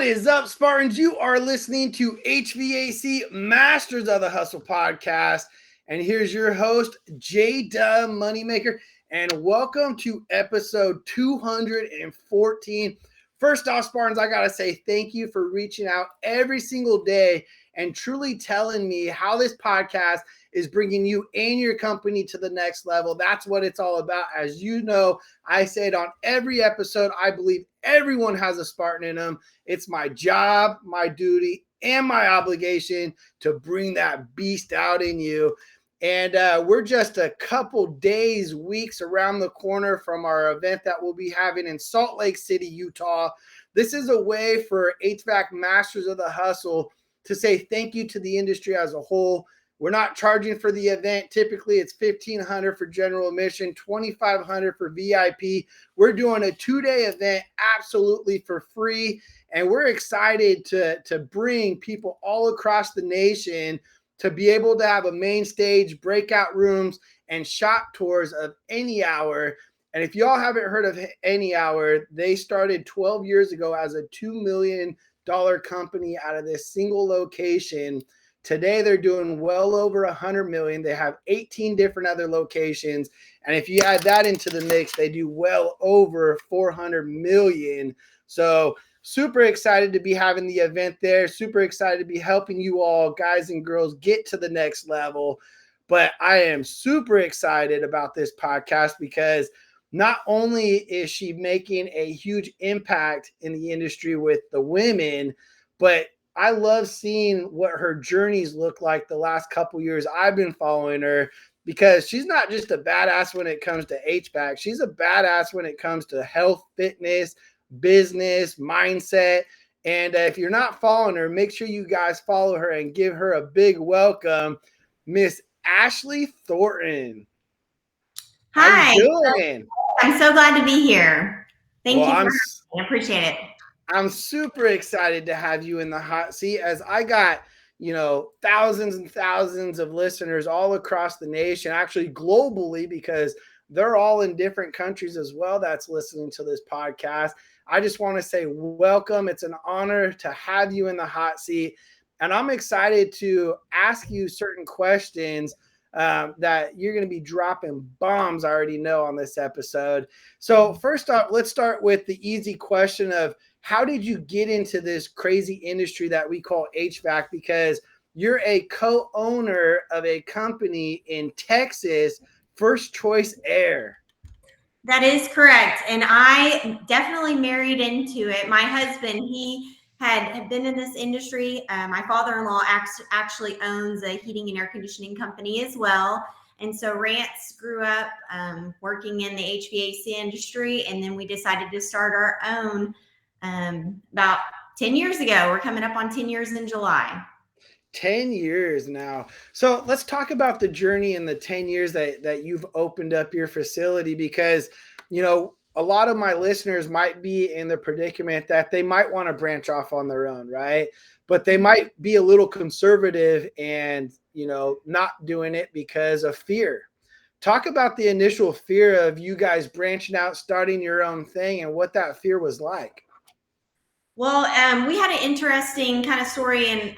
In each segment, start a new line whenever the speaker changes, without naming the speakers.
What is up, Spartans? You are listening to HVAC Masters of the Hustle podcast. And here's your host, J-Dub Moneymaker. And welcome to episode 214. First off, Spartans, I got to say thank you for reaching out every single day and truly telling me how this podcast is bringing you and your company to the next level. That's what it's all about. As you know, I say it on every episode, I believe everyone has a Spartan in them. It's my job, my duty, and my obligation to bring that beast out in you. And we're just a couple days, weeks around the corner from our event that we'll be having in Salt Lake City, Utah. This is a way for HVAC Masters of the Hustle to say thank you to the industry as a whole. We're not charging for the event. Typically, it's $1,500 for general admission, $2,500 for VIP. We're doing a 2-day event absolutely for free, and we're excited to bring people all across the nation to be able to have a main stage, breakout rooms, and shop tours of Any Hour. And if y'all haven't heard of Any Hour, they started 12 years ago as a $2 million company out of this single location. Today, they're doing well over 100 million. They have 18 different other locations. And if you add that into the mix, they do well over 400 million. So super excited to be having the event there. Super excited to be helping you all, guys and girls, get to the next level. But I am super excited about this podcast because not only is she making a huge impact in the industry with the women, but I love seeing what her journeys look like the last couple years I've been following her, because she's not just a badass when it comes to HVAC. She's a badass when it comes to health, fitness, business, mindset. And if you're not following her, make sure you guys follow her and give her a big welcome, Miss Ashley Thorton.
Hi.
How you doing?
I'm so glad to be here. Thank you for having me. I appreciate it.
I'm super excited to have you in the hot seat, as I got, thousands and thousands of listeners all across the nation, actually globally, because they're all in different countries as well that's listening to this podcast. I just want to say welcome. It's an honor to have you in the hot seat. And I'm excited to ask you certain questions that you're going to be dropping bombs, I already know, on this episode. So first off, let's start with the easy question of, how did you get into this crazy industry that we call HVAC? Because you're a co-owner of a company in Texas, First Choice Air.
That is correct. And I definitely married into it. My husband, he had been in this industry. My father-in-law actually owns a heating and air conditioning company as well. And so Rance grew up working in the HVAC industry. And then we decided to start our own about 10 years ago. We're coming up on 10 years in July.
10 years now. So let's talk about the journey in the 10 years that you've opened up your facility, because, a lot of my listeners might be in the predicament that they might want to branch off on their own, right? But they might be a little conservative and, not doing it because of fear. Talk about the initial fear of you guys branching out, starting your own thing, and what that fear was like.
Well, we had an interesting kind of story, and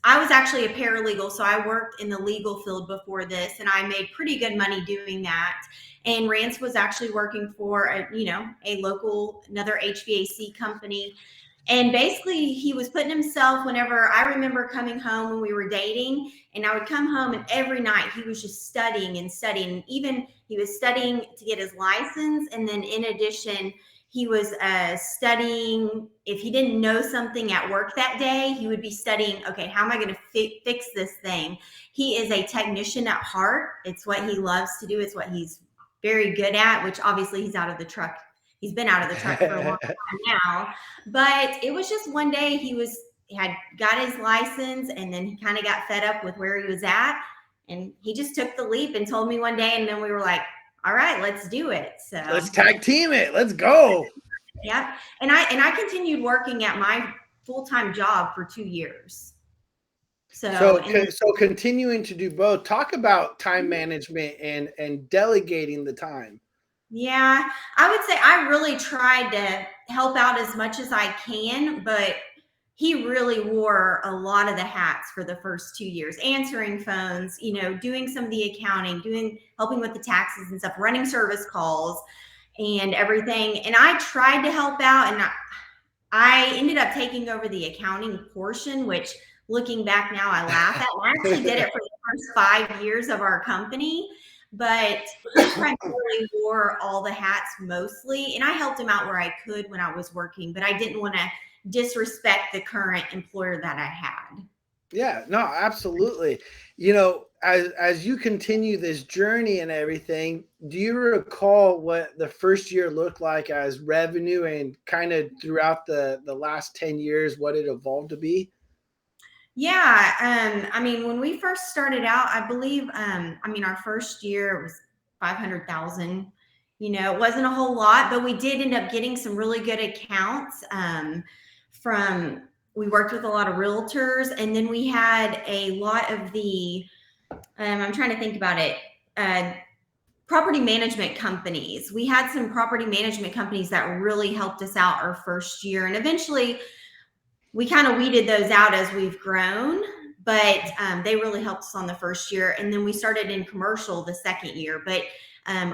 I was actually a paralegal, so I worked in the legal field before this, and I made pretty good money doing that. And Rance was actually working for a local, another HVAC company. And basically he was putting himself, whenever I remember coming home when we were dating, and I would come home and every night he was just studying and studying. Even he was studying to get his license. And then in addition, he was studying, if he didn't know something at work that day, he would be studying, okay, how am I going to fix this thing? He is a technician at heart. It's what he loves to do. It's what he's very good at, which obviously he's out of the truck. He's been out of the truck for a long time now. But it was just one day he had got his license, and then he kind of got fed up with where he was at. And he just took the leap and told me one day, and then we were like, all right, let's do it. So
let's tag team it. Let's go.
Yeah. And I continued working at my full-time job for 2 years.
So continuing to do both. Talk about time management and delegating the time.
Yeah, I would say I really tried to help out as much as I can, but he really wore a lot of the hats for the first 2 years, answering phones, doing some of the accounting, helping with the taxes and stuff, running service calls and everything. And I tried to help out, and I ended up taking over the accounting portion, which looking back now, I laugh at. I actually did it for the first 5 years of our company, but he primarily wore all the hats mostly. And I helped him out where I could when I was working, but I didn't want to disrespect the current employer that I had.
Yeah, no, absolutely. As you continue this journey and everything, do you recall what the first year looked like as revenue and kind of throughout the last 10 years, what it evolved to be?
Yeah. When we first started out, I believe, our first year was 500,000. It wasn't a whole lot, but we did end up getting some really good accounts we worked with a lot of realtors, and then we had a lot of the, I'm trying to think about it, property management companies. We had some property management companies that really helped us out our first year. And eventually we kind of weeded those out as we've grown, but they really helped us on the first year. And then we started in commercial the second year, but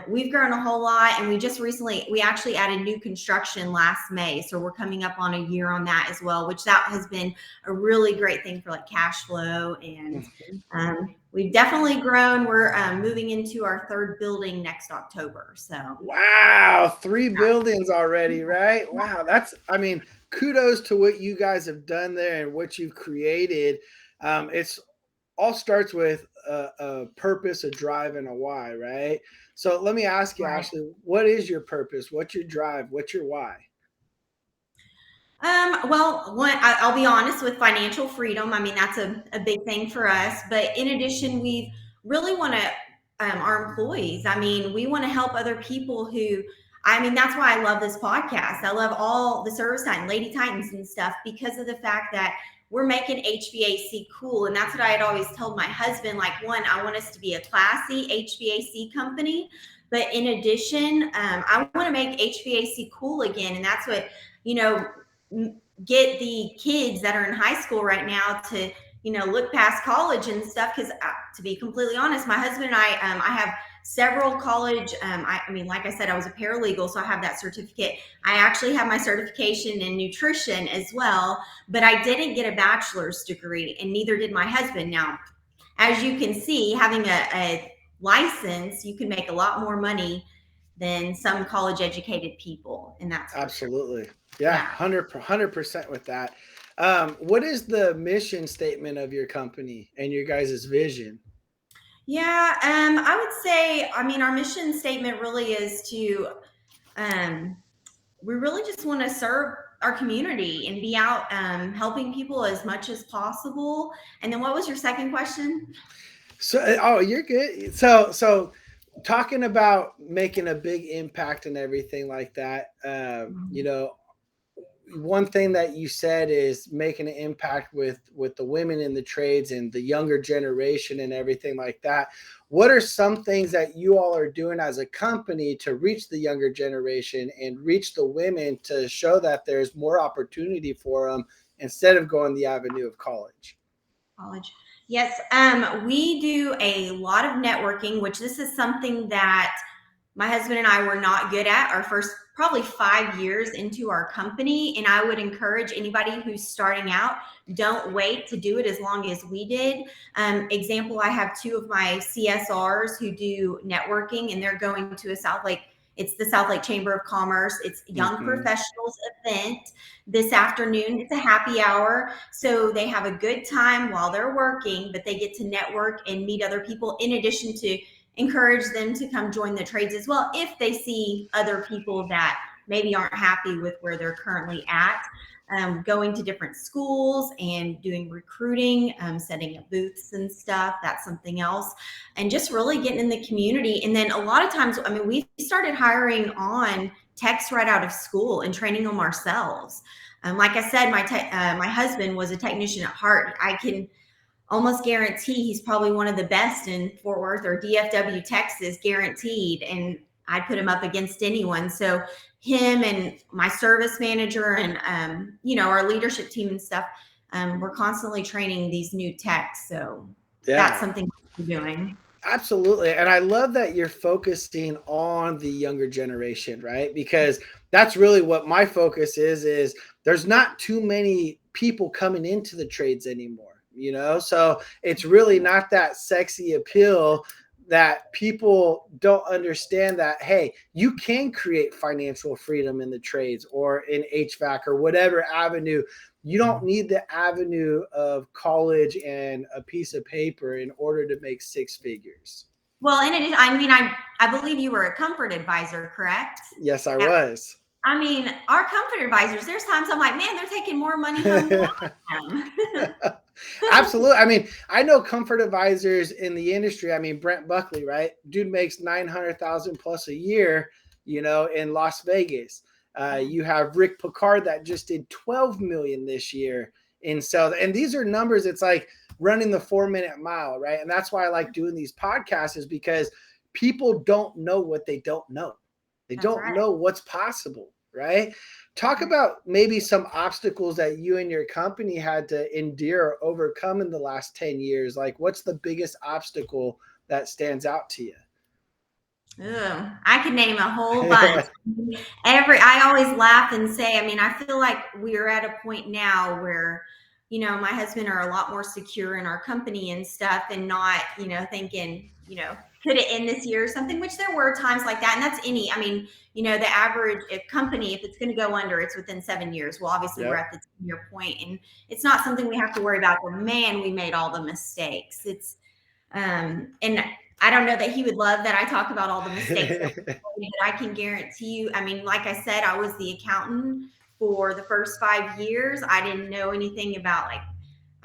we've grown a whole lot. And we actually added new construction last May. So we're coming up on a year on that as well, which that has been a really great thing for like cash flow. And we've definitely grown. We're moving into our third building next October. So
wow, 3 buildings already, right? Wow, kudos to what you guys have done there and what you've created. It's all starts with a purpose, a drive, and a why, right? So let me ask you,
right.
Ashley, what is your purpose? What's your drive? What's your why?
Well, I'll be honest with financial freedom. That's a big thing for us. But in addition, we really want to, our employees, we want to help other people that's why I love this podcast. I love all the service time, Lady Titans and stuff, because of the fact that we're making HVAC cool. And that's what I had always told my husband. Like, one, I want us to be a classy HVAC company. But in addition, I want to make HVAC cool again. And that's what, get the kids that are in high school right now to, look past college and stuff. Because to be completely honest, my husband and I have several college. Like I said, I was a paralegal, so I have that certificate. I actually have my certification in nutrition as well, but I didn't get a bachelor's degree, and neither did my husband. Now, as you can see, having a license, you can make a lot more money than some college educated people. And that's
absolutely. Yeah, 100% with that. What is the mission statement of your company and your guys' vision?
Yeah, I would say, our mission statement really is to, we really just want to serve our community and be out helping people as much as possible. And then what was your second question?
So, you're good. So talking about making a big impact and everything like that, one thing that you said is making an impact with the women in the trades and the younger generation and everything like that. What are some things that you all are doing as a company to reach the younger generation and reach the women to show that there's more opportunity for them instead of going the avenue of college?
Yes. We do a lot of networking, which this is something that my husband and I were not good at our first probably 5 years into our company. And I would encourage anybody who's starting out, don't wait to do it as long as we did. Example, I have 2 of my CSRs who do networking, and they're going to it's the South Lake Chamber of Commerce. It's Young Professionals event this afternoon. It's a happy hour. So they have a good time while they're working, but they get to network and meet other people, in addition to encourage them to come join the trades as well if they see other people that maybe aren't happy with where they're currently at. Going to different schools and doing recruiting, setting up booths and stuff. That's something else. And just really getting in the community. And then a lot of times, we started hiring on techs right out of school and training them ourselves. Like I said, my husband was a technician at heart. I can almost guarantee he's probably one of the best in Fort Worth or DFW, Texas, guaranteed. And I'd put him up against anyone. So him and my service manager and, our leadership team and stuff, we're constantly training these new techs. So that's
Yeah.
something we're doing.
Absolutely. And I love that you're focusing on the younger generation, right? Because that's really what my focus is there's not too many people coming into the trades anymore, So it's really not that sexy appeal that people don't understand that, hey, you can create financial freedom in the trades or in HVAC or whatever avenue. You don't need the avenue of college and a piece of paper in order to make six figures.
Well, and it is, I believe you were a comfort advisor, correct?
Yes, I was.
I mean, our comfort advisors, there's times I'm like, man, they're taking more money home than I am.
Absolutely. I mean, I know comfort advisors in the industry. I mean, Brent Buckley, right? Dude makes 900,000 plus a year, in Las Vegas. You have Rick Picard that just did 12 million this year in sales. And these are numbers. It's like running the 4-minute mile, right? And that's why I like doing these podcasts, is because people don't know what they don't know. They
That's
don't
right.
know what's possible, right? Talk about maybe some obstacles that you and your company had to endure or overcome in the last 10 years. Like, what's the biggest obstacle that stands out to you?
Ooh, I could name a whole bunch. I always laugh and say, I feel like we're at a point now where, my husband are a lot more secure in our company and stuff, and not, thinking, could it end this year or something, which there were times like that. And that's the average company, if it's going to go under, it's within 7 years. Well, obviously we're at the 10-year point, and it's not something we have to worry about. But man, we made all the mistakes. And I don't know that he would love that I talk about all the mistakes that we made, but I can guarantee you, like I said, I was the accountant for the first 5 years. I didn't know anything about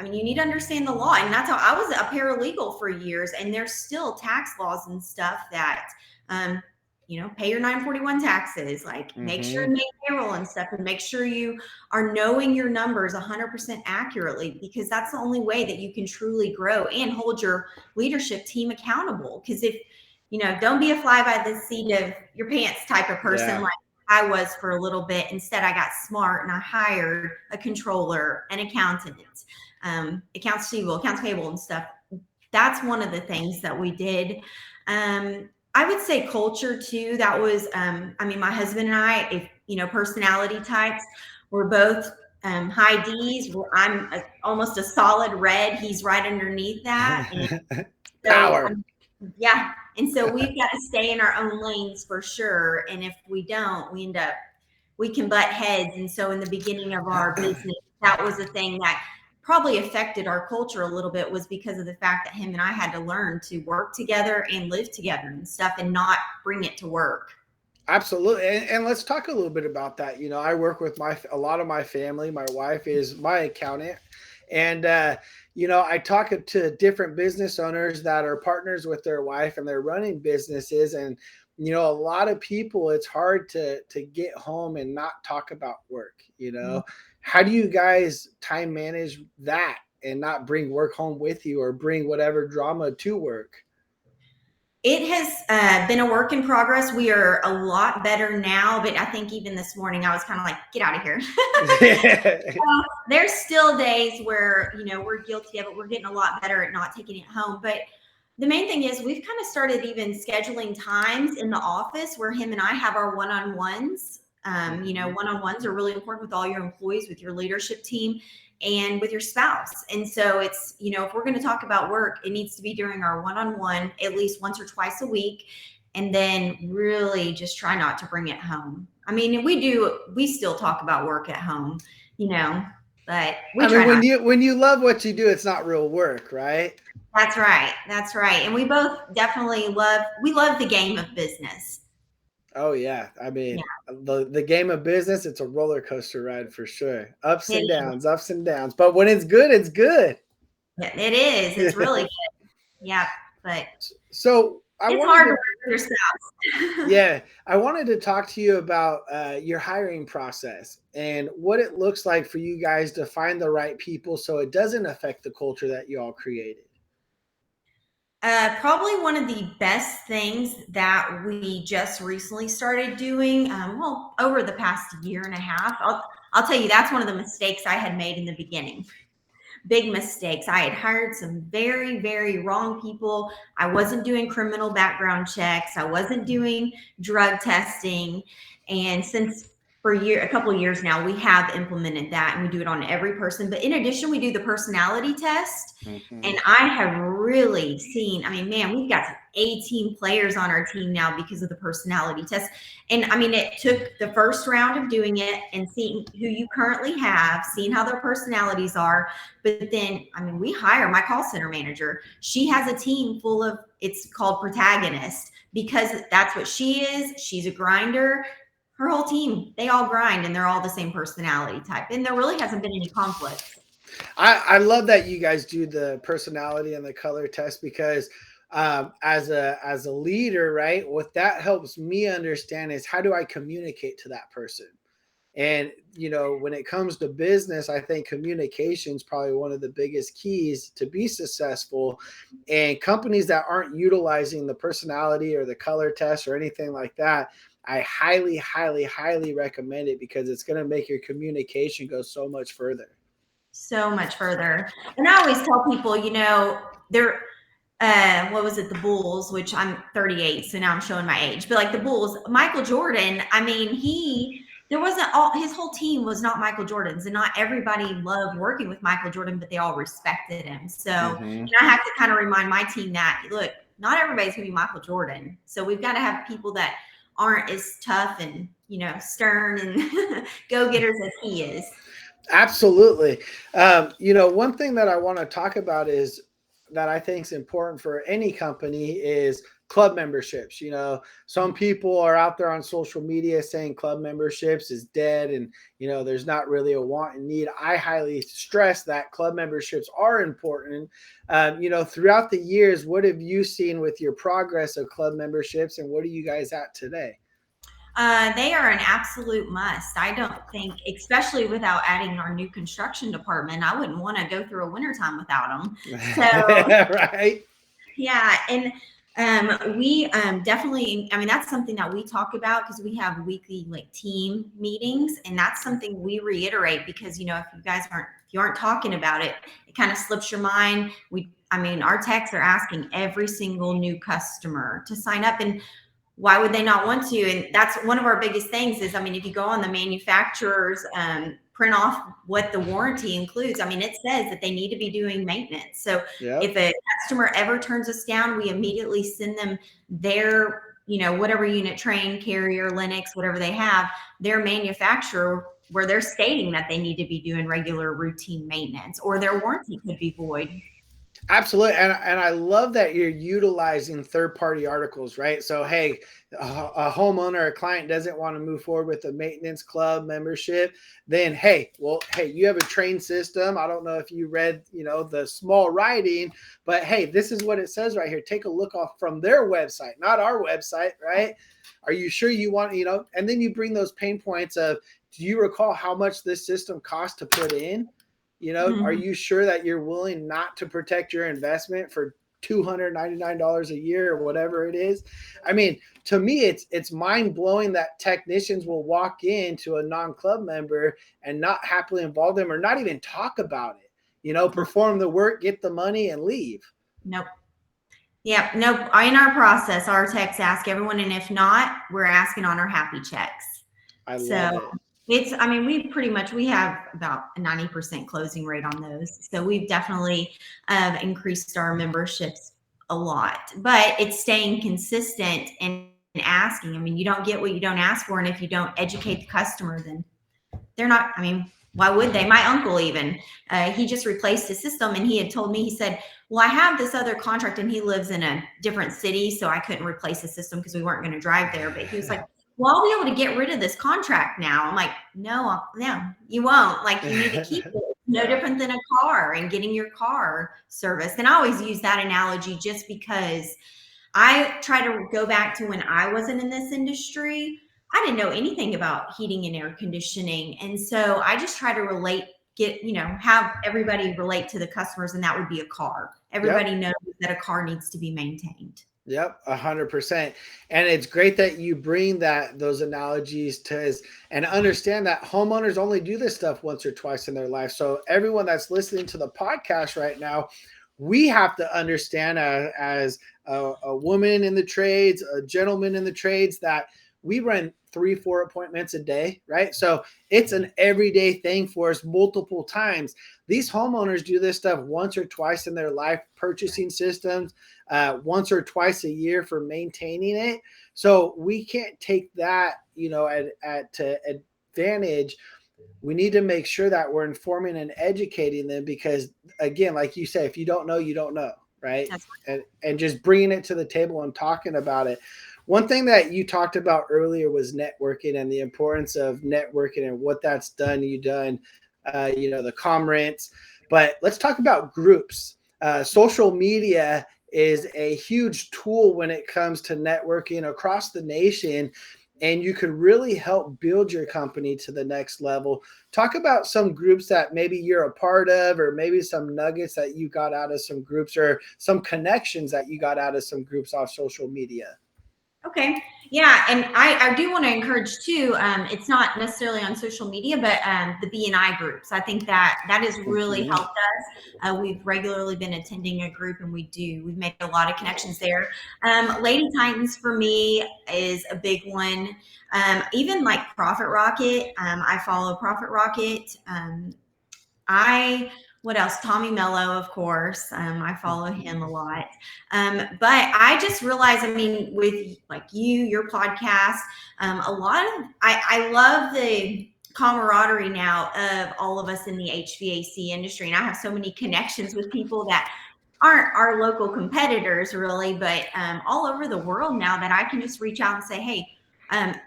you need to understand the law. And that's how I was a paralegal for years. And there's still tax laws and stuff that, pay your 941 taxes, make sure you make payroll and stuff, and make sure you are knowing your numbers 100% accurately, because that's the only way that you can truly grow and hold your leadership team accountable. Because if, don't be a fly by the seat of your pants type of person, like I was for a little bit. Instead, I got smart and I hired a controller, an accountant, accounts receivable, accounts payable and stuff. That's one of the things that we did. I would say culture too. That was, my husband and I, personality types, we're both high D's. I'm almost a solid red. He's right underneath that. And
Power.
Yeah. And so we've got to stay in our own lanes for sure. And if we don't, we can butt heads. And so in the beginning of our business, that was the thing that probably affected our culture a little bit, was because of the fact that him and I had to learn to work together and live together and stuff, and not bring it to work.
Absolutely. And let's talk a little bit about that. I work with a lot of my family. My wife is my accountant. And, I talk to different business owners that are partners with their wife, and they're running businesses. And, a lot of people, it's hard to get home and not talk about work. How do you guys time manage that and not bring work home with you, or bring whatever drama to work?
It has been a work in progress. We are a lot better now, but I think even this morning I was kind of like, get out of here. So there's still days where, we're guilty of it. We're getting a lot better at not taking it home. But the main thing is, we've kind of started even scheduling times in the office where him and I have our one-on-ones. One-on-ones are really important with all your employees, with your leadership team, and with your spouse. And so it's, if we're going to talk about work, it needs to be during our one-on-one at least once or twice a week. And then really just try not to bring it home. We still talk about work at home, but
when you love what you do, it's not real work, right?
That's right. That's right. And we both definitely love the game of business.
Oh yeah. The game of business, it's a roller coaster ride for sure. Ups and downs. But when it's good, it's good.
It is. It's really good. Yeah. But
so
it's hard to work with yourself.
Yeah. I wanted to talk to you about your hiring process and what it looks like for you guys to find the right people so it doesn't affect the culture that you all created.
Probably one of the best things that we just recently started doing, well, over the past year and a half. I'll tell you, that's one of the mistakes I had made in the beginning. Big mistakes. I had hired some very, very wrong people. I wasn't doing criminal background checks. I wasn't doing drug testing. And since for a couple of years now, we have implemented that and we do it on every person. But in addition, we do the personality test.
Mm-hmm.
And I have really seen, I mean, man, we've got 18 players on our team now because of the personality test. And I mean, it took the first round of doing it and seeing who you currently have, seeing how their personalities are. But then, I mean, we hire my call center manager. She has a team full of, it's called protagonists because that's what she is. She's a grinder. Her whole team, they all grind and they're all the same personality type. And there really hasn't been any conflict.
I love that you guys do the personality and the color test because as a leader, right, what that helps me understand is how do I communicate to that person. And when it comes to business, I think communication is probably one of the biggest keys to be successful. And companies that aren't utilizing the personality or the color test or anything like that, I highly, highly, highly recommend it because it's going to make your communication go so much further.
So much further. And I always tell people, they're what was it, the Bulls, which I'm 38, so now I'm showing my age, but like the Bulls, Michael Jordan, I mean, there wasn't his whole team was not Michael Jordan's, and not everybody loved working with Michael Jordan, but they all respected him. So
Mm-hmm.
I have to kind of remind my team that, look, not everybody's gonna be Michael Jordan. So we've got to have people that aren't as tough and, stern and go-getters as he is.
Absolutely. One thing that I want to talk about is that I think is important for any company is club memberships. Some people are out there on social media saying club memberships is dead and, there's not really a want and need. I highly stress that club memberships are important. Throughout the years, what have you seen with your progress of club memberships and what are you guys at today?
They are an absolute must. I don't think, especially without adding our new construction department, I wouldn't want to go through a wintertime without them. So,
Right.
yeah. And we definitely, I mean, that's something that we talk about because we have weekly like team meetings. And that's something we reiterate because, if you aren't talking about it, it kind of slips your mind. Our techs are asking every single new customer to sign up. And why would they not want to? And that's one of our biggest things is, if you go on the manufacturer's print off what the warranty includes, it says that they need to be doing maintenance. So
Yep.
if a customer ever turns us down, we immediately send them their, whatever unit train, Carrier, Linux, whatever they have, their manufacturer where they're stating that they need to be doing regular routine maintenance or their warranty could be void.
Absolutely. And I love that you're utilizing third-party articles, right? So, hey, a homeowner, a client doesn't want to move forward with a maintenance club membership, then, hey, you have a train system. I don't know if you read, the small writing, but hey, this is what it says right here. Take a look off from their website, not our website, right? Are you sure you want, and then you bring those pain points of, do you recall how much this system costs to put in? Are you sure that you're willing not to protect your investment for $299 a year or whatever it is? To me, it's mind blowing that technicians will walk into a non-club member and not happily involve them or not even talk about it, perform the work, get the money and leave.
Nope. Yeah, nope. In our process, our techs ask everyone. And if not, we're asking on our happy checks.
I love it.
We have about a 90% closing rate on those. So we've definitely increased our memberships a lot, but it's staying consistent and asking. You don't get what you don't ask for. And if you don't educate the customer, then they're not, why would they? My uncle even, he just replaced his system and he had told me, he said, well, I have this other contract and he lives in a different city. So I couldn't replace his system because we weren't going to drive there. But he was like, well, I'll be able to get rid of this contract now. I'm like, no, you won't. Like, you need to keep it. It's no different than a car and getting your car serviced. And I always use that analogy just because I try to go back to when I wasn't in this industry. I didn't know anything about heating and air conditioning. And so I just try to relate get, have everybody relate to the customers, and that would be a car. Everybody knows that a car needs to be maintained.
Yep, 100%. And it's great that you bring those analogies to us and understand that homeowners only do this stuff once or twice in their life. So everyone that's listening to the podcast right now, we have to understand as a woman in the trades, a gentleman in the trades, that we run 3-4 appointments a day, right? So it's an everyday thing for us multiple times. These homeowners do this stuff once or twice in their life, purchasing systems, once or twice a year for maintaining it. So we can't take that, to advantage. We need to make sure that we're informing and educating them, because again, like you say, if you don't know, you don't know, right? And just bringing it to the table and talking about it. One thing that you talked about earlier was networking and the importance of networking and what that's done. You've done, the conference, but let's talk about groups. Social media is a huge tool when it comes to networking across the nation, and you could really help build your company to the next level. Talk about some groups that maybe you're a part of, or maybe some nuggets that you got out of some groups, or some connections that you got out of some groups off social media.
Okay. Yeah. And I do want to encourage too, it's not necessarily on social media, but the BNI groups. I think that has really helped us. We've regularly been attending a group, and we've made a lot of connections there. Lady Titans for me is a big one. Even like Profit Rocket. I follow Profit Rocket. What else? Tommy Mello, of course. I follow him a lot. But I just realized, with like your podcast, I love the camaraderie now of all of us in the HVAC industry. And I have so many connections with people that aren't our local competitors really, but all over the world now, that I can just reach out and say, hey,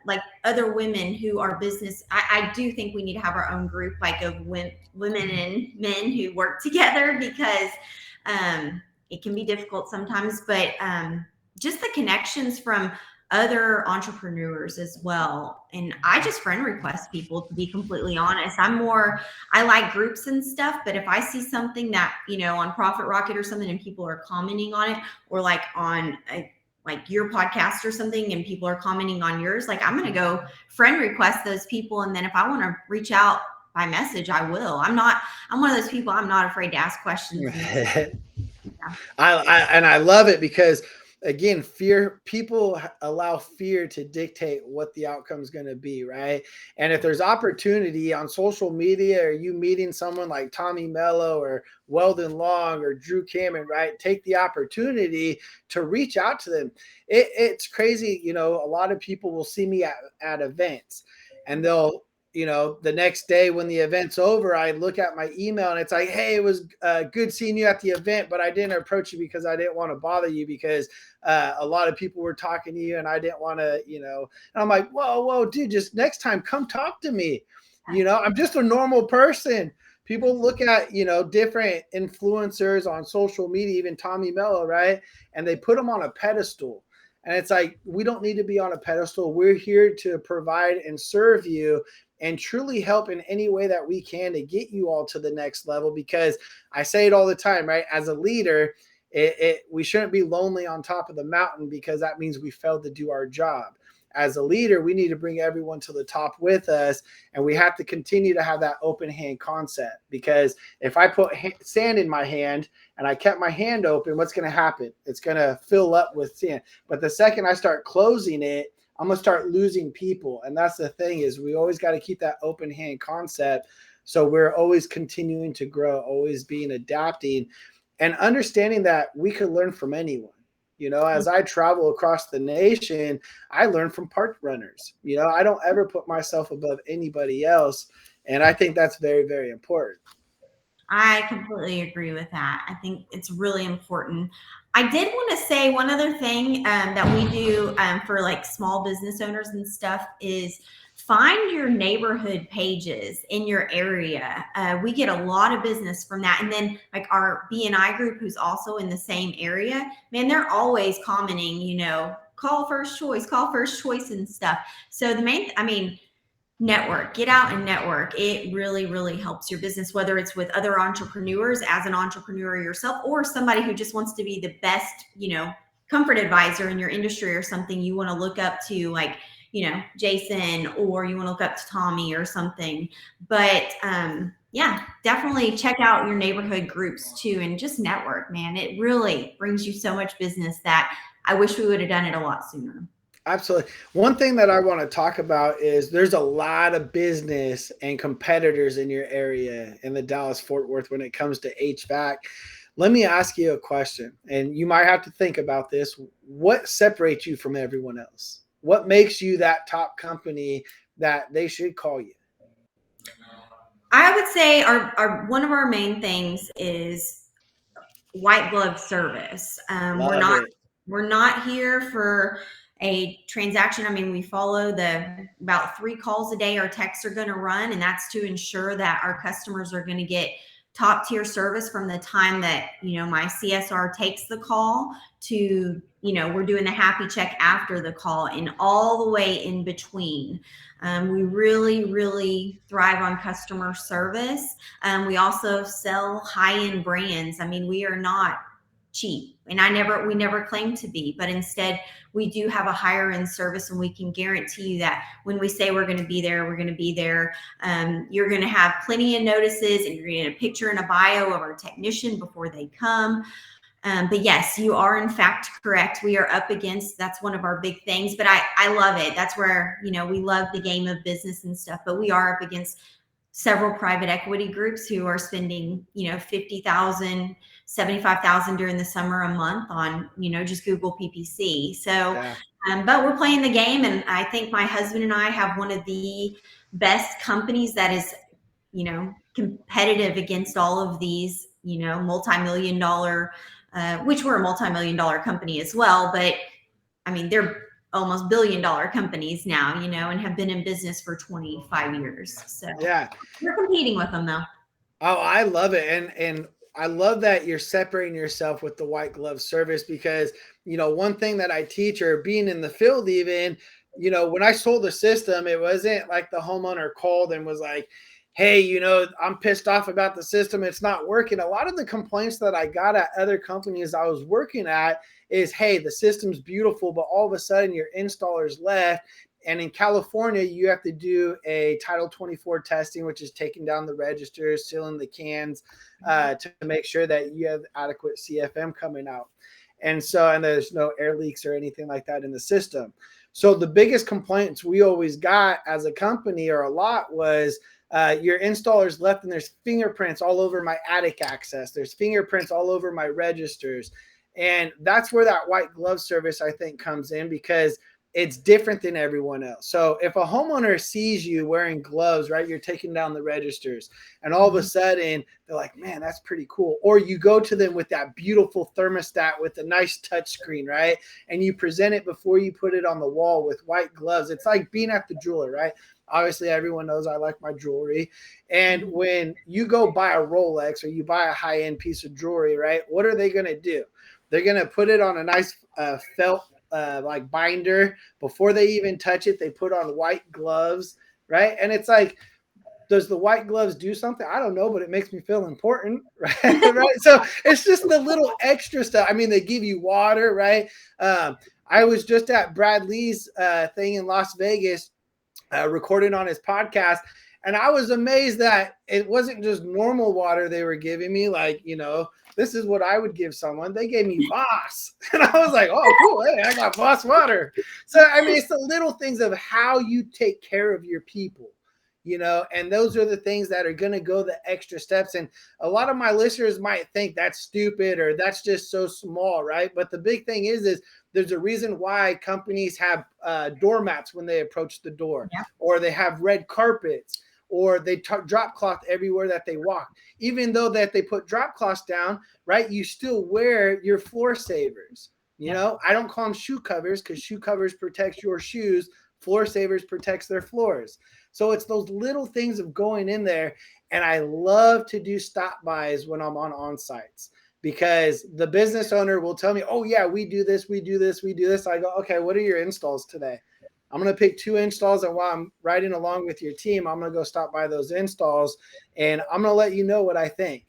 like other women who are business. I do think we need to have our own group, like of women and men who work together, because it can be difficult sometimes, but just the connections from other entrepreneurs as well. And I just friend request people, to be completely honest. I like groups and stuff, but if I see something that, on Profit Rocket or something, and people are commenting on it, or like on like your podcast or something, and people are commenting on yours, like I'm going to go friend request those people. And then if I want to reach out by message, I will. I'm one of those people, I'm not afraid to ask questions.
I love it, because again, people allow fear to dictate what the outcome is going to be, right? And if there's opportunity on social media, or you meeting someone like Tommy Mello or Weldon Long or Drew Cameron, right? Take the opportunity to reach out to them. It's crazy. A lot of people will see me at events, and they'll, the next day when the event's over, I look at my email and it's like, hey, it was good seeing you at the event, but I didn't approach you because I didn't want to bother you, because a lot of people were talking to you and I didn't want to, and I'm like, whoa, dude, just next time come talk to me. I'm just a normal person. People look at, different influencers on social media, even Tommy Mello, right? And they put them on a pedestal. And it's like, we don't need to be on a pedestal. We're here to provide and serve you, and truly help in any way that we can to get you all to the next level. Because I say it all the time, right? As a leader, we shouldn't be lonely on top of the mountain, because that means we failed to do our job. As a leader, we need to bring everyone to the top with us, and we have to continue to have that open hand concept. Because if I put sand in my hand and I kept my hand open, what's going to happen? It's going to fill up with sand. But the second I start closing it, I'm going to start losing people. And that's the thing, is we always got to keep that open hand concept. So we're always continuing to grow, always being adapting, and understanding that we could learn from anyone. As I travel across the nation, I learn from park runners. I don't ever put myself above anybody else. And I think that's very, very important.
I completely agree with that. I think it's really important. I did want to say one other thing that we do for like small business owners and stuff is find your neighborhood pages in your area. We get a lot of business from that. And then like our BNI group, who's also in the same area, man, they're always commenting, call first choice and stuff. So Network, get out and network. It really, really helps your business, whether it's with other entrepreneurs, as an entrepreneur yourself, or somebody who just wants to be the best, comfort advisor in your industry or something. You want to look up to, like, Jason, or you want to look up to Tommy or something. But yeah, definitely check out your neighborhood groups too, and just network, man. It really brings you so much business that I wish we would have done it a lot sooner.
Absolutely. One thing that I want to talk about is there's a lot of business and competitors in your area in the Dallas Fort Worth when it comes to HVAC. Let me ask you a question, and you might have to think about this. What separates you from everyone else? What makes you that top company that they should call you?
I would say our one of our main things is white glove service.
Love it.
We're not here for a transaction. I mean, we follow the about 3 calls a day our techs are going to run, and that's to ensure that our customers are going to get top tier service from the time that my CSR takes the call to we're doing the happy check after the call, and all the way in between. We really, really thrive on customer service. We also sell high-end brands. I mean, we are not cheap, and we never claim to be, but instead we do have a higher end service, and we can guarantee you that when we say we're going to be there, we're going to be there. You're going to have plenty of notices, and you're going to get a picture and a bio of our technician before they come. But yes, you are in fact correct. We are up against, that's one of our big things, but I love it. That's where, we love the game of business and stuff, but we are up against several private equity groups who are spending, 50,000, 75,000 during the summer a month on, just Google PPC. So,
Yeah.
but we're playing the game, and I think my husband and I have one of the best companies that is, competitive against all of these, multi-million dollar, which we're a multi-million dollar company as well, but I mean, they're almost billion-dollar companies now, and have been in business for 25 years. So
Yeah.
we're competing with them though.
Oh, I love it. And I love that you're separating yourself with the white glove service because, one thing that I teach, or being in the field even, when I sold the system, it wasn't like the homeowner called and was like, hey, I'm pissed off about the system. It's not working. A lot of the complaints that I got at other companies I was working at is, hey, the system's beautiful, but all of a sudden your installers left. And in California, you have to do a Title 24 testing, which is taking down the registers, sealing the cans to make sure that you have adequate CFM coming out. And there's no air leaks or anything like that in the system. So the biggest complaints we always got as a company, or a lot, was your installers left and there's fingerprints all over my attic access. There's fingerprints all over my registers. And that's where that white glove service, I think, comes in, because it's different than everyone else. So if a homeowner sees you wearing gloves, right, you're taking down the registers, and all of a sudden they're like, man, that's pretty cool. Or you go to them with that beautiful thermostat with a nice touch screen, right? And you present it before you put it on the wall with white gloves. It's like being at the jeweler, right? Obviously, everyone knows I like my jewelry. And when you go buy a Rolex or you buy a high-end piece of jewelry, right, what are they going to do? They're going to put it on a nice felt like binder. Before they even touch it, they put on white gloves, right? And it's like, does the white gloves do something? I don't know, but it makes me feel important, right? Right. So it's just the little extra stuff. I mean, they give you water, right? I was just at Brad Lee's thing in Las Vegas, recording on his podcast, and I was amazed that it wasn't just normal water they were giving me, like, this is what I would give someone. They gave me Voss. And I was like, oh, cool. Hey, I got Voss water. So, I mean, it's the little things of how you take care of your people, and those are the things that are going to go the extra steps. And a lot of my listeners might think that's stupid or that's just so small, right? But the big thing is there's a reason why companies have doormats when they approach the door, or they have red carpets, or they drop cloth everywhere that they walk. Even though that they put drop cloths down, right, you still wear your floor savers. I don't call them shoe covers, because shoe covers protects your shoes. Floor savers protects their floors. So it's those little things of going in there. And I love to do stop buys when I'm on sites, because the business owner will tell me, oh yeah, we do this, we do this, we do this. I go, okay, what are your installs today? I'm going to pick 2 installs. And while I'm riding along with your team, I'm going to go stop by those installs and I'm going to let you know what I think.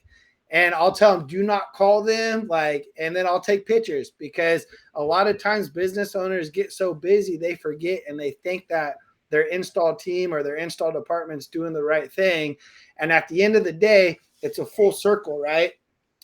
And I'll tell them, do not call them. And then I'll take pictures, because a lot of times business owners get so busy, they forget and they think that their install team or their install department's doing the right thing. And at the end of the day, it's a full circle, right?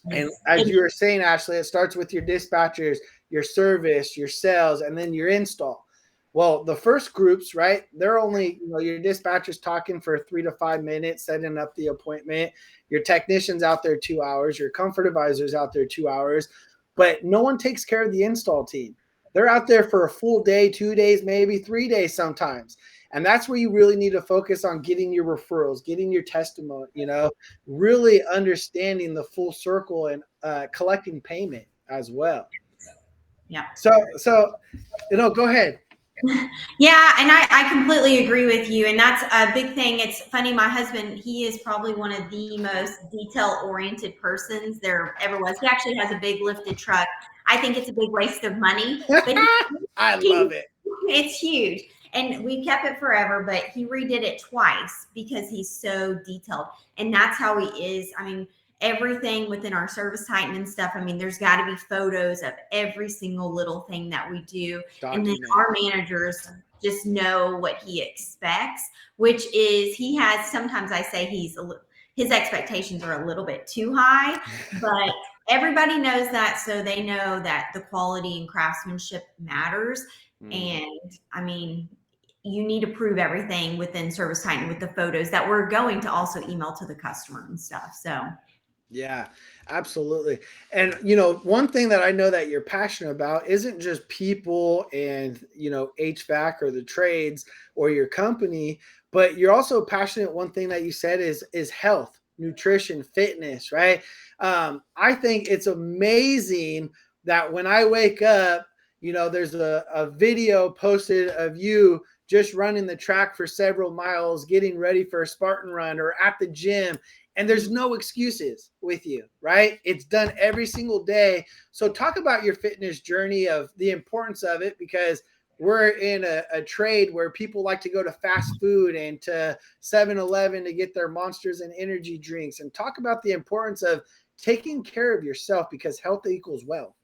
And
Yes.
as you were saying, Ashley, it starts with your dispatchers, your service, your sales, and then your install. Well, the first groups, right? They're only, your dispatchers talking for 3 to 5 minutes, setting up the appointment. Your technicians out there 2 hours, your comfort advisors out there 2 hours, but no one takes care of the install team. They're out there for a full day, 2 days, maybe 3 days sometimes. And that's where you really need to focus on getting your referrals, getting your testimony, really understanding the full circle and collecting payment as well.
Yeah.
So, go ahead.
Yeah, and I completely agree with you. And that's a big thing. It's funny, my husband, he is probably one of the most detail-oriented persons there ever was. He actually has a big lifted truck. I think it's a big waste of money, but
I love it.
it's huge. And we kept it forever, but he redid it twice because he's so detailed. And that's how he is. I mean, everything within our Service Titan and stuff. I mean, there's got to be photos of every single little thing that we do. And then our managers just know what he expects, which is he has, sometimes I say his expectations are a little bit too high, but everybody knows that. So they know that the quality and craftsmanship matters. And I mean, you need to prove everything within Service Titan with the photos that we're going to also email to the customer and stuff. So
yeah, absolutely. And, one thing that I know that you're passionate about isn't just people and, HVAC or the trades or your company, but you're also passionate. One thing that you said is health, nutrition, fitness, right? I think it's amazing that when I wake up, there's a video posted of you just running the track for several miles, getting ready for a Spartan run or at the gym. And there's no excuses with you, right? It's done every single day. So talk about your fitness journey, of the importance of it, because we're in a trade where people like to go to fast food and to 7-Eleven to get their Monsters and energy drinks. And talk about the importance of taking care of yourself, because health equals wealth.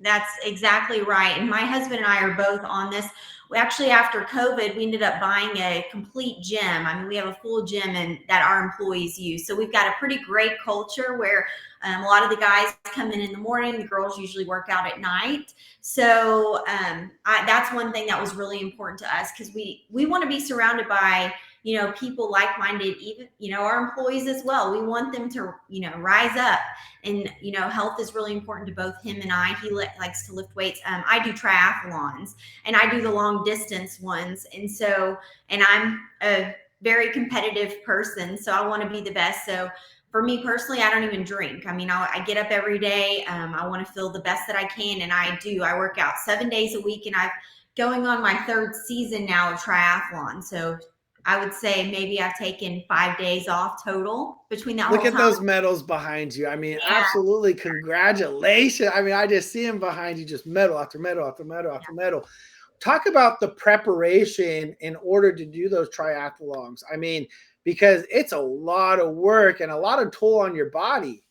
That's exactly right. And my husband and I are both on this. We actually, after COVID, we ended up buying a complete gym. I mean, we have a full gym and that our employees use. So we've got a pretty great culture where a lot of the guys come in the morning. The girls usually work out at night. So that's one thing that was really important to us, because we want to be surrounded by people like-minded, even, our employees as well. We want them to, rise up. And, health is really important to both him and I. He likes to lift weights. I do triathlons and I do the long distance ones. And I'm a very competitive person. So I want to be the best. So for me personally, I don't even drink. I mean, I get up every day. I want to feel the best that I can. And I do. I work out 7 days a week, and I'm going on my 3rd season now of triathlon. So I would say maybe I've taken 5 days off total between that.
Look at those medals behind you. I mean, absolutely. Congratulations. I mean, I just see them behind you, just medal after medal after medal after medal. Talk about the preparation in order to do those triathlons. I mean, because it's a lot of work and a lot of toll on your body.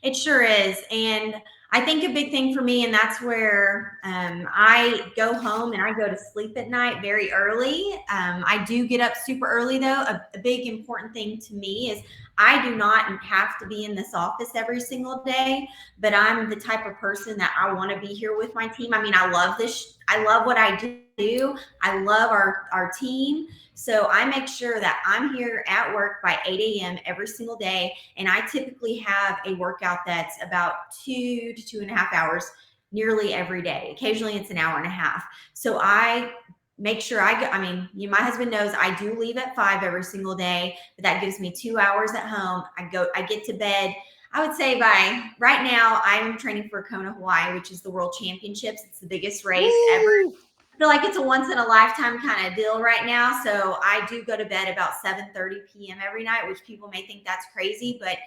It sure is. And I think a big thing for me, and that's where I go home and I go to sleep at night very early. I do get up super early, though. A big important thing to me is I do not have to be in this office every single day, but I'm the type of person that I want to be here with my team. I mean, I love this. I love what I do. I love our team. So I make sure that I'm here at work by 8 a.m. every single day. And I typically have a workout that's about 2 to 2.5 hours nearly every day. Occasionally it's an hour and a half. So I make sure I go. I mean, my husband knows I do leave at 5 every single day, but that gives me 2 hours at home. I get to bed. I would say by right now, I'm training for Kona, Hawaii, which is the World Championships. It's the biggest race ever. I feel like it's a once in a lifetime kind of deal right now. So I do go to bed about 7:30 p.m. every night, which people may think that's crazy, but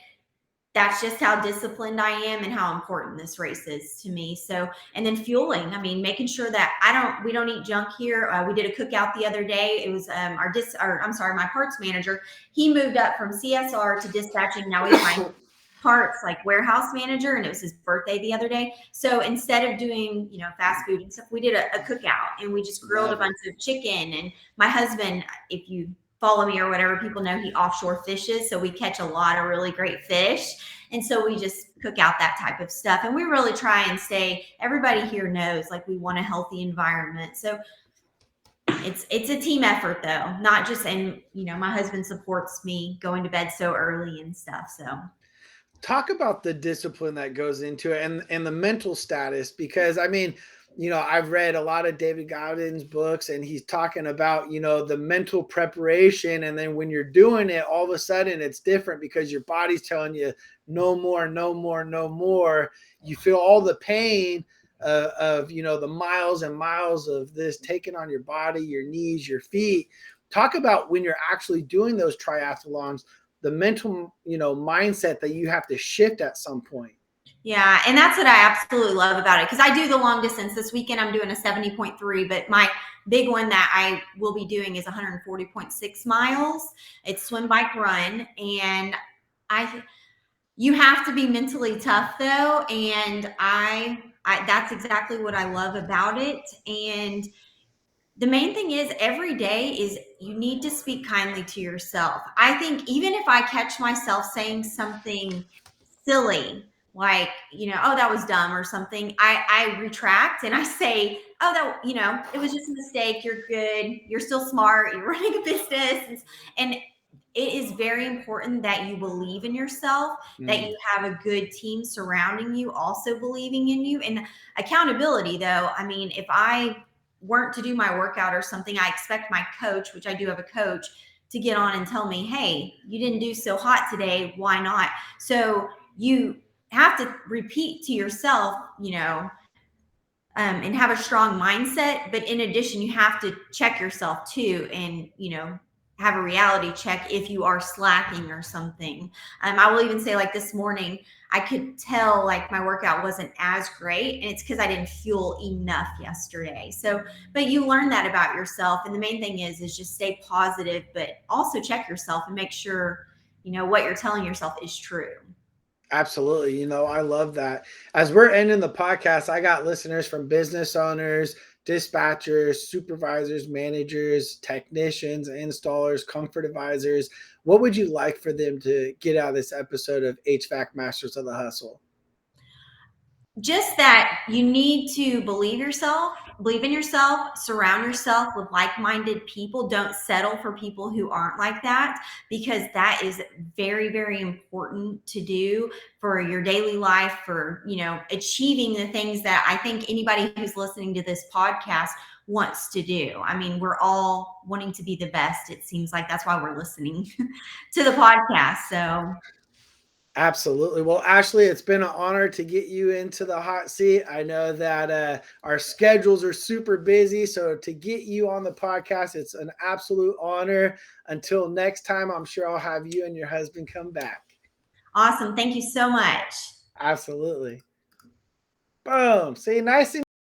that's just how disciplined I am and how important this race is to me. So, and then fueling, I mean, making sure that we don't eat junk here. We did a cookout the other day. It was my parts manager. He moved up from CSR to dispatching. Now he's my parts like warehouse manager, and it was his birthday the other day. So instead of doing, fast food and stuff, we did a cookout, and we just grilled a bunch of chicken. And my husband, if you follow me or whatever, people know he offshore fishes, so we catch a lot of really great fish. And so we just cook out that type of stuff, and we really try and everybody here knows, like, we want a healthy environment. So it's a team effort, though, not just, and my husband supports me going to bed so early and stuff. So
talk about the discipline that goes into it, and the mental status, because I mean, I've read a lot of David Goggins books, and he's talking about, the mental preparation. And then when you're doing it, all of a sudden it's different because your body's telling you no more, no more, no more. You feel all the pain of the miles and miles of this taken on your body, your knees, your feet. Talk about when you're actually doing those triathlons, the mental, mindset that you have to shift at some point.
Yeah, and that's what I absolutely love about it, because I do the long distance. This weekend I'm doing a 70.3, but my big one that I will be doing is 140.6 miles. It's swim, bike, run, and you have to be mentally tough, though, and I that's exactly what I love about it. And the main thing is, every day is, you need to speak kindly to yourself. I think even if I catch myself saying something silly, like, oh, that was dumb or something, I retract and I say, oh, that, it was just a mistake. You're good. You're still smart. You're running a business. And it is very important that you believe in yourself, that you have a good team surrounding you, also believing in you. And accountability, though, I mean, if I weren't to do my workout or something, I expect my coach, which I do have a coach, to get on and tell me, hey, you didn't do so hot today. Why not? So you have to repeat to yourself, and have a strong mindset. But in addition, you have to check yourself too, and, have a reality check if you are slacking or something. I will even say, like, this morning, I could tell like my workout wasn't as great, and it's because I didn't fuel enough yesterday. So, but you learn that about yourself. And the main thing is just stay positive, but also check yourself and make sure, what you're telling yourself is true.
Absolutely. I love that. As we're ending the podcast, I got listeners from business owners, dispatchers, supervisors, managers, technicians, installers, comfort advisors. What would you like for them to get out of this episode of HVAC Masters of the Hustle?
Just that you need to believe in yourself, surround yourself with like-minded people. Don't settle for people who aren't like that, because that is very, very important to do for your daily life, for, achieving the things that I think anybody who's listening to this podcast wants to do. I mean, we're all wanting to be the best. It seems like that's why we're listening to the podcast. So
Absolutely. Well, Ashley, it's been an honor to get you into the hot seat. I know that our schedules are super busy, so to get you on the podcast, it's an absolute honor. Until next time, I'm sure I'll have you and your husband come back.
awesome. Thank you so much.
Absolutely. Boom. See, nice and